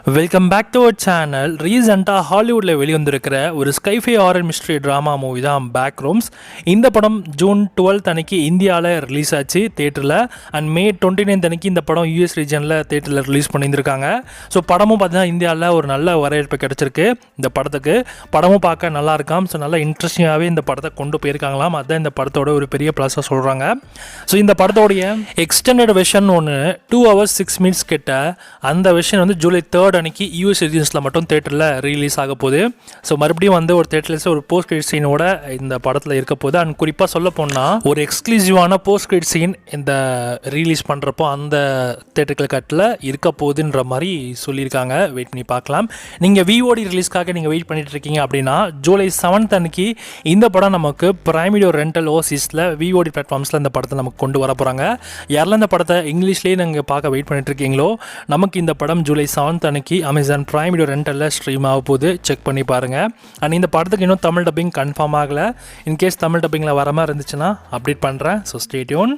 Welcome back to our channel. ரீசெண்டாக ஹாலிவுட்டில் வெளிவந்திருக்கிற ஒரு scifi horror mystery drama movie தான் பேக் ரூம்ஸ். இந்த படம் ஜூன் 12 அன்னைக்கு இந்தியாவில் ரிலீஸ் ஆச்சு தேட்டரில். அண்ட் மே 29 அன்னைக்கு இந்த படம் யூஎஸ் ரீஜனில் தேட்டரில் ரிலீஸ் பண்ணியிருந்திருக்காங்க. ஸோ படமும் பார்த்தீங்கன்னா இந்தியாவில் ஒரு நல்ல வரவேற்பு கிடச்சிருக்கு இந்த படத்துக்கு. படமும் பார்க்க நல்லா இருக்காம். ஸோ நல்லா இன்ட்ரெஸ்டிங்காகவே இந்த படத்தை கொண்டு போயிருக்காங்களாம். அதுதான் இந்த படத்தோட ஒரு பெரிய ப்ளஸ்ஸாக சொல்கிறாங்க. ஸோ இந்த படத்தோடைய எக்ஸ்டெண்டட் வெர்ஷன் ஒன்று 2 hours 6 minutes கிட்ட, அந்த வெர்ஷன் வந்து ஜூலை 3 அன்னைக்கு யூஎஸ் ரீஜன்ஸில் மட்டும் தேட்டரில் ரிலீஸ் ஆக போகுது. ஸோ மறுபடியும் வந்து ஒரு தேட்டரில் ஒரு போஸ்ட் கிரெடிட் சீனோட இந்த படத்தில் இருக்க போகுது. அண்ட் குறிப்பாக சொல்ல போனால் ஒரு எக்ஸ்க்ளூசிவான போஸ்ட் கிரெடிட் சீன் இந்த ரிலீஸ் பண்ணுறப்போ அந்த தேட்டர்கள் கட்டில் இருக்க போகுதுன்ற மாதிரி சொல்லியிருக்காங்க. வெயிட் பண்ணி பார்க்கலாம். நீங்கள் விஓடி ரிலீஸ்க்காக நீங்கள் வெயிட் பண்ணிட்டு இருக்கீங்க அப்படின்னா ஜூலை 7 அன்னைக்கு இந்த படம் நமக்கு பிரைம் வீடியோ ரெண்டல் ஓசிஸில் விஓடி பிளாட்ஃபார்ம்ஸில் இந்த படத்தை நமக்கு கொண்டு வர போகிறாங்க. யாரெல்லாம் இந்த படத்தை இங்கிலீஷ்லேயே நீங்கள் பார்க்க வெயிட் பண்ணிட்டு இருக்கீங்களோ, நமக்கு இந்த படம் ஜூலை 7 அன்னைக்கு அமேசான் பிரைம் வீடியோ ரெண்டலில் ஸ்ட்ரீம் ஆக போகுது. செக் பண்ணி பாருங்கள். அண்ட் இந்த படத்துக்கு இன்னும் தமிழ் டப்பிங் கன்ஃபார்ம் ஆகலை. இன்கேஸ் தமிழ் டப்பிங்கில் வர மாதிரி இருந்துச்சுன்னா அப்டேட் பண்ணுறேன். So stay tune.